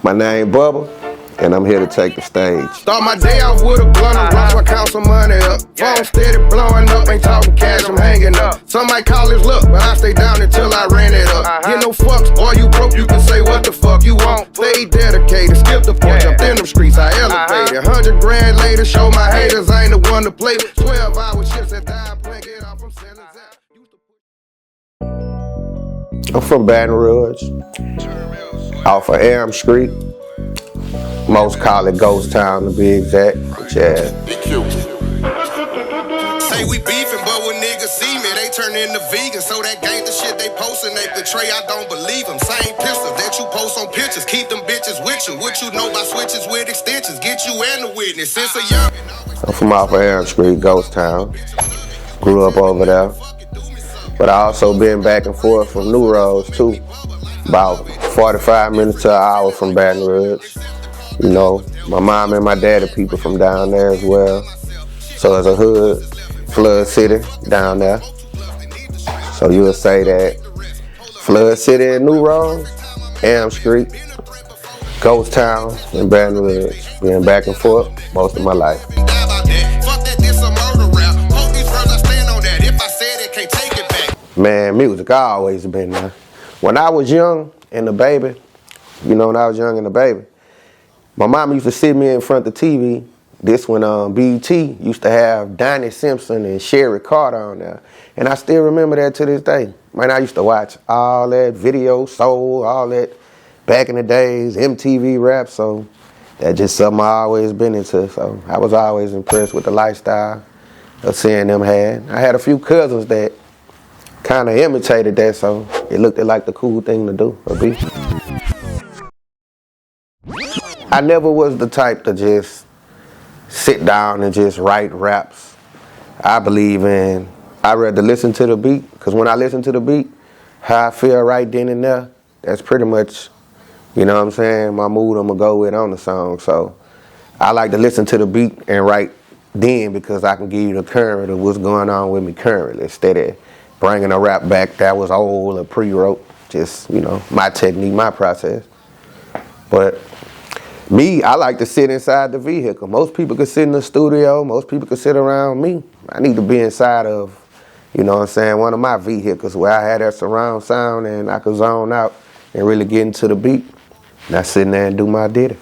My name Bubba, and I'm here to take the stage. Start my day off with a blunt and rock, I count some money up. Phone steady blowing up, ain't talking cash, I'm hanging up. Some might call this luck, but I stay down until I ran it up. Get no fucks, or you broke, you can say what the fuck you want. Stay dedicated, skip the point, jumped in them streets, I elevated. 100 grand later, show my haters I ain't the one to play with. 12-hour shifts at dime, playing it off from sellers out. I'm from Baton Rouge, off of Elm Street. Most call it Ghost Town to be exact, but yeah. Say we beefing, but when niggas see me, they turn into vegans. So that gangsta shit they postin', they betray, I don't believe them. Same pistols that you post on pictures, keep them bitches with you. What you know about switches with extensions, get you and the witness. Since a young I'm from off of Elm Street, Ghost Town. Grew up over there. But I also been back and forth from New Roads too. About 45 minutes to an hour from Baton Rouge. You know, my mom and my dad are people from down there as well. So it's a hood, Flood City down there. So you'll say that Flood City and New Roads, Elm Street, Ghost Town, and Baton Rouge. Been back and forth most of my life. Man, music always been there. When I was young and a baby, my mom used to sit me in front of the TV. This when BET used to have Donnie Simpson and Sherry Carter on there. And I still remember that to this day. Man, I used to watch all that video, soul, all that back in the days, MTV rap. So that's just something I always been into. So I was always impressed with the lifestyle of seeing them had. I had a few cousins that kind of imitated that, so it looked like the cool thing to do, or be. I never was the type to just sit down and just write raps. I'd rather listen to the beat, because when I listen to the beat, how I feel right then and there, that's pretty much, you know what I'm saying, my mood I'm gonna go with on the song. So I like to listen to the beat and write then, because I can give you the current of what's going on with me currently, instead of bringing a rap back that was old or pre-wrote. Just, you know, my technique, my process. But me, I like to sit inside the vehicle. Most people could sit in the studio. Most people could sit around me. I need to be inside of, you know what I'm saying, one of my vehicles where I had that surround sound and I could zone out and really get into the beat. And I sit in there and do my ditty.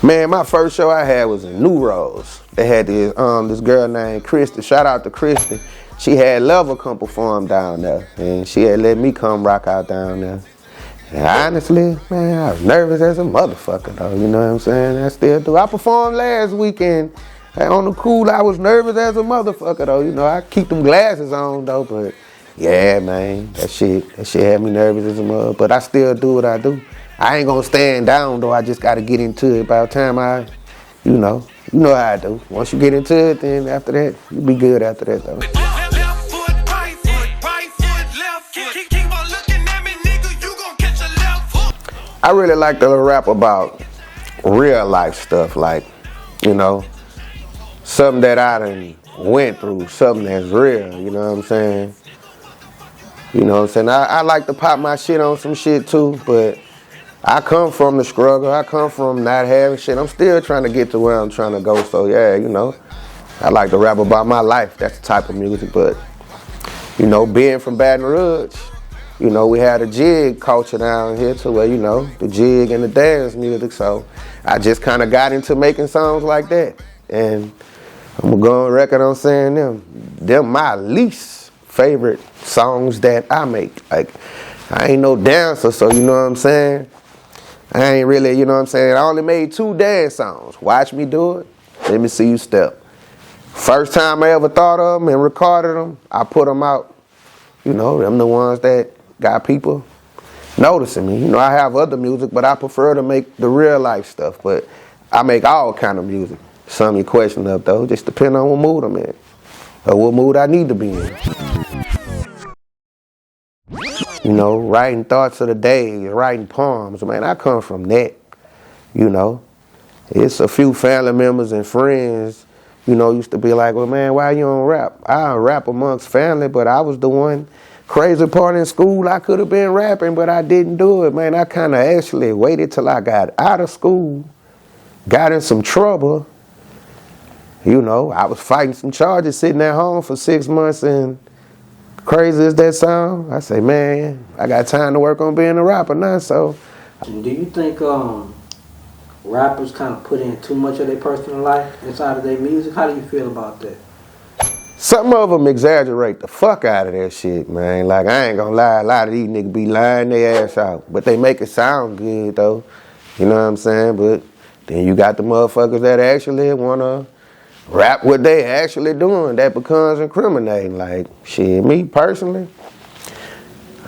Man, my first show I had was in New Roads. They had this girl named Christy. Shout out to Christy. She had Level come perform down there, and she had let me come rock out down there. And honestly, man, I was nervous as a motherfucker, though. You know what I'm saying? I still do. I performed last weekend. And on the cool, I was nervous as a motherfucker, though. You know, I keep them glasses on, though, but yeah, man, that shit had me nervous as a mother. But I still do what I do. I ain't gonna stand down, though. I just gotta get into it. By the time you know how I do. Once you get into it, then after that, you be good after that, though. I really like to rap about real life stuff, like, you know, something that I done went through, something that's real, you know what I'm saying? You know what I'm saying? I like to pop my shit on some shit too, but I come from the struggle. I come from not having shit. I'm still trying to get to where I'm trying to go. So yeah, you know, I like to rap about my life. That's the type of music. But, you know, being from Baton Rouge, you know, we had a jig culture down here to where, you know, the jig and the dance music. So I just kind of got into making songs like that. And I'm gonna go on record on saying them my least favorite songs that I make. Like, I ain't no dancer, so you know what I'm saying? I ain't really, you know what I'm saying? I only made 2 dance songs. Watch me do it. Let me see you step. First time I ever thought of them and recorded them, I put them out. You know, them the ones that got people noticing me. You know, I have other music, but I prefer to make the real life stuff. But I make all kind of music. Some you question up though, just depending on what mood I'm in or what mood I need to be in. you know, writing thoughts of the day, writing poems. Man, I come from that, you know. It's a few family members and friends, you know, used to be like, well, man, why you don't rap? I rap amongst family, but I was the one crazy part in school. I could have been rapping, but I didn't do it, man. I kind of actually waited till I got out of school, got in some trouble. You know, I was fighting some charges sitting at home for 6 months, and crazy as that sound, I say, man, I got time to work on being a rapper now, so. Do you think rappers kind of put in too much of their personal life inside of their music? How do you feel about that? Some of them exaggerate the fuck out of that shit, man. Like, I ain't gonna lie, a lot of these niggas be lying their ass out. But they make it sound good, though. You know what I'm saying? But then you got the motherfuckers that actually wanna rap what they actually doing. That becomes incriminating. Like, shit, me personally,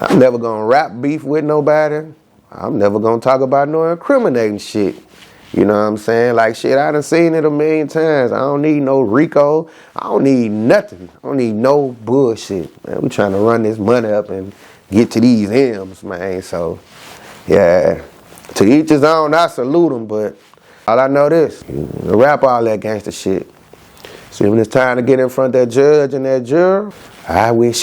I'm never gonna rap beef with nobody. I'm never gonna talk about no incriminating shit. You know what I'm saying? Like, shit, I done seen it a million times. I don't need no Rico. I don't need nothing. I don't need no bullshit. Man, we trying to run this money up and get to these M's, man. So, yeah. To each his own, I salute them, but all I know this, rap all that gangster shit. See, when it's time to get in front of that judge and that juror, I wish.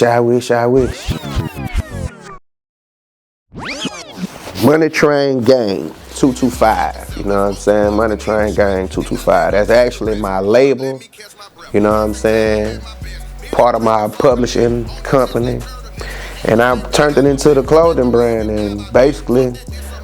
Money Train Gang 225, you know what I'm saying? Money Train Gang 225. That's actually my label, you know what I'm saying? Part of my publishing company. And I turned it into the clothing brand, and basically,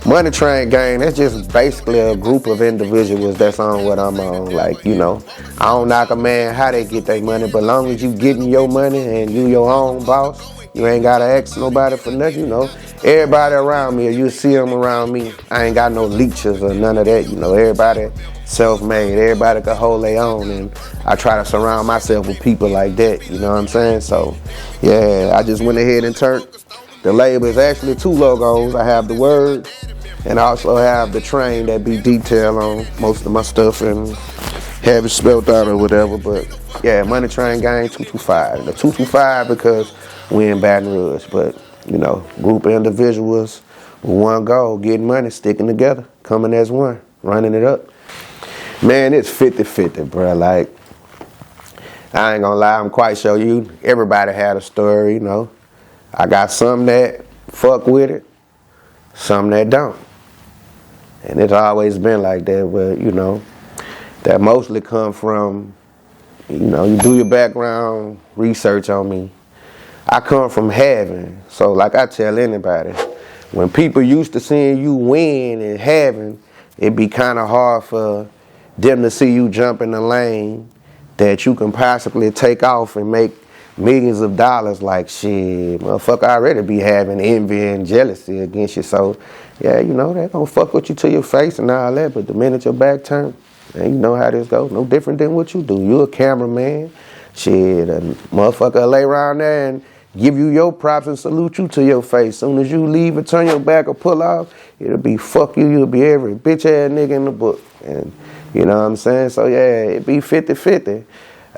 Money Train Gang, that's just basically a group of individuals that's on what I'm on. Like, you know, I don't knock a man how they get their money, but long as you getting your money and you your own boss, you ain't gotta ask nobody for nothing, you know. Everybody around me, or you see them around me, I ain't got no leeches or none of that, you know. Everybody self-made, everybody can hold their own, and I try to surround myself with people like that, you know what I'm saying? So, yeah, I just went ahead and turned the label. Is actually 2 logos. I have the word, and I also have the train that be detailed on most of my stuff and have it spelled out or whatever. But yeah, Money Train Gang 225. The 225 because we in Baton Rouge, but you know, group of individuals with one goal, getting money, sticking together, coming as one, running it up. Man, it's 50-50, bro. Like, I ain't gonna lie, I'm quite sure everybody had a story, you know. I got some that fuck with it, some that don't. And it's always been like that, but you know, that mostly come from, you know, you do your background research on me. I come from having, so like I tell anybody, when people used to seeing you win and having, it'd be kind of hard for them to see you jump in the lane that you can possibly take off and make millions of dollars. Like, shit, motherfucker already be having envy and jealousy against you. So, yeah, you know, they gonna fuck with you to your face and all that, but the minute your back turn, man, you know how this goes. No different than what you do. You a cameraman. Shit, a motherfucker lay around there and give you your props and salute you to your face. Soon as you leave and turn your back or pull off, it'll be fuck you. You'll be every bitch ass nigga in the book. And you know what I'm saying? So, yeah, it be 50-50.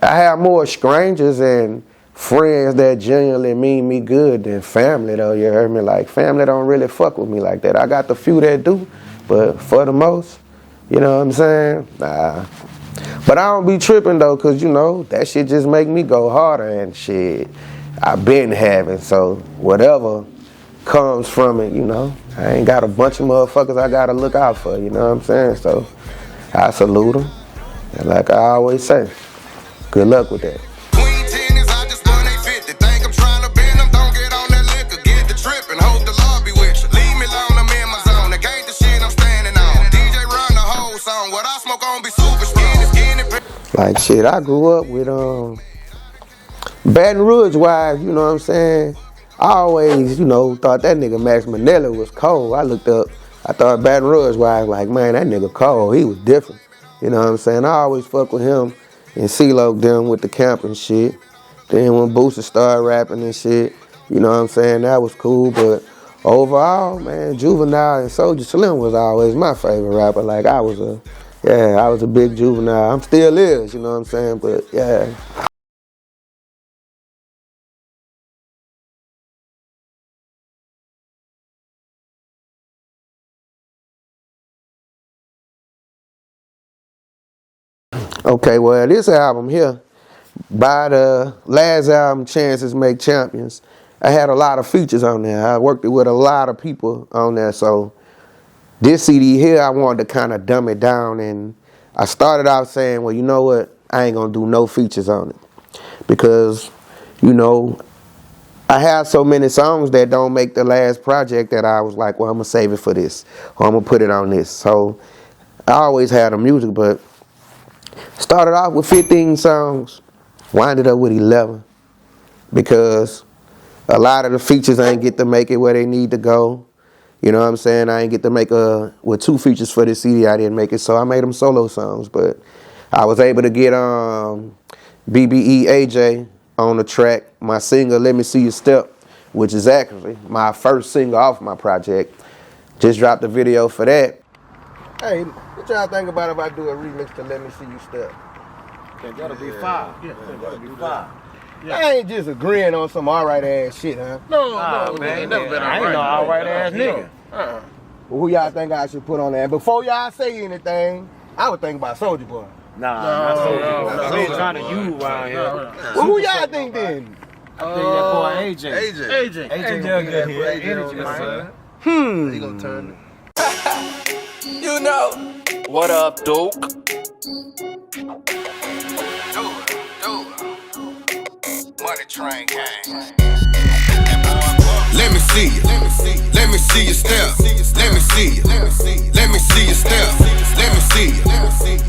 I have more strangers and friends that genuinely mean me good than family, though. You heard me? Like, family don't really fuck with me like that. I got the few that do, but for the most, you know what I'm saying? Nah. But I don't be tripping, though, because, you know, that shit just make me go harder and shit. I've been having, so whatever comes from it, you know. I ain't got a bunch of motherfuckers I got to look out for, you know what I'm saying? So I salute them. And like I always say, good luck with that. Like, shit, I grew up with Baton Rouge wise, you know what I'm saying? I always, you know, thought that nigga Max Manella was cold. I looked up, I thought Baton Rouge wise, like, man, that nigga cold. He was different. You know what I'm saying? I always fuck with him and CeeLo them with the camp and shit. Then when Booster started rapping and shit, you know what I'm saying? That was cool, but overall, man, Juvenile and Soulja Slim was always my favorite rapper. Like, I was a big Juvenile. I'm still is, you know what I'm saying? But yeah. Okay, well, this album here, by the last album, Chances Make Champions, I had a lot of features on there. I worked with a lot of people on there, so this CD here, I wanted to kind of dumb it down, and I started out saying, well, you know what, I ain't gonna do no features on it, because, you know, I have so many songs that don't make the last project that I was like, well, I'm gonna save it for this, or I'm gonna put it on this. So I always had the music, but started off with 15 songs, winded up with 11, because a lot of the features I ain't get to make it where they need to go. You know what I'm saying? I ain't get to make with 2 features for this CD. I didn't make it, so I made them solo songs. But I was able to get BBE AJ on the track, my single Let Me See You Step, which is actually my first single off my project. Just dropped the video for that. Hey, what y'all think about if I do a remix to Let Me See You Step? That'll be fire. Yeah, that'll be fire. Yeah. I ain't just agreeing on some alright ass shit, huh? No, man, ain't never been alright. I ain't no alright ass nigga. Well, who y'all think I should put on there? Before y'all say anything, I would think about Soulja Boy. Nah, no. We ain't trying to you around here. Well, who y'all think then? I think that boy AJ. AJ good here. Energy, man. He gonna turn it. You know. What up, Duke? Money Train Gang. Let me see you. Let me see you step. Let me see you. Let me see you step. Let me see you.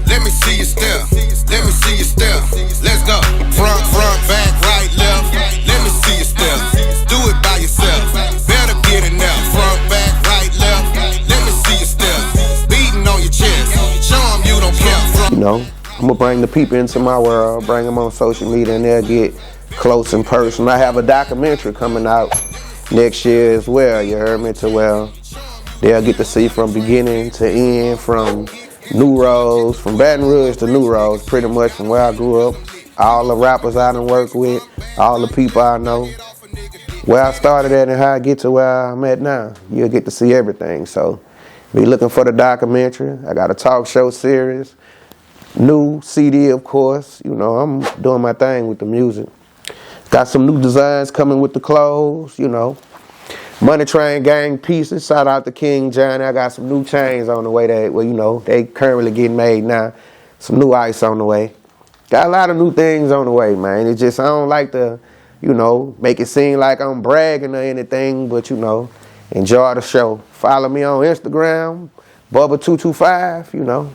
Let me see you step. Let me see you step. Let's go. Front, back, right, left. Let me see you step. Do it by yourself. Better get in there. Front, back, right, left. Let me see you step. Beating on your chest. Show them you don't care. You know, I'm gonna bring the people into my world, bring them on social media, and they'll get close and personal. I have a documentary coming out next year as well, you heard me? So well, they'll get to see from beginning to end, from New Roads, from Baton Rouge to New Roads, pretty much from where I grew up. All the rappers I done worked with, all the people I know, where I started at and how I get to where I'm at now. You'll get to see everything. So be looking for the documentary. I got a talk show series, new CD, of course. You know, I'm doing my thing with the music. Got some new designs coming with the clothes, you know. Money Train Gang pieces. Shout out to King Johnny. I got some new chains on the way that, well, you know, they currently getting made now. Some new ice on the way. Got a lot of new things on the way, man. It's just, I don't like to, you know, make it seem like I'm bragging or anything, but, you know, enjoy the show. Follow me on Instagram, Bubba225, you know.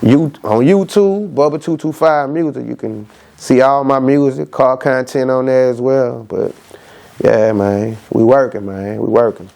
On YouTube, Bubba225 Music. You can see all my music, car content on there as well. But yeah, man, we working, man. We working.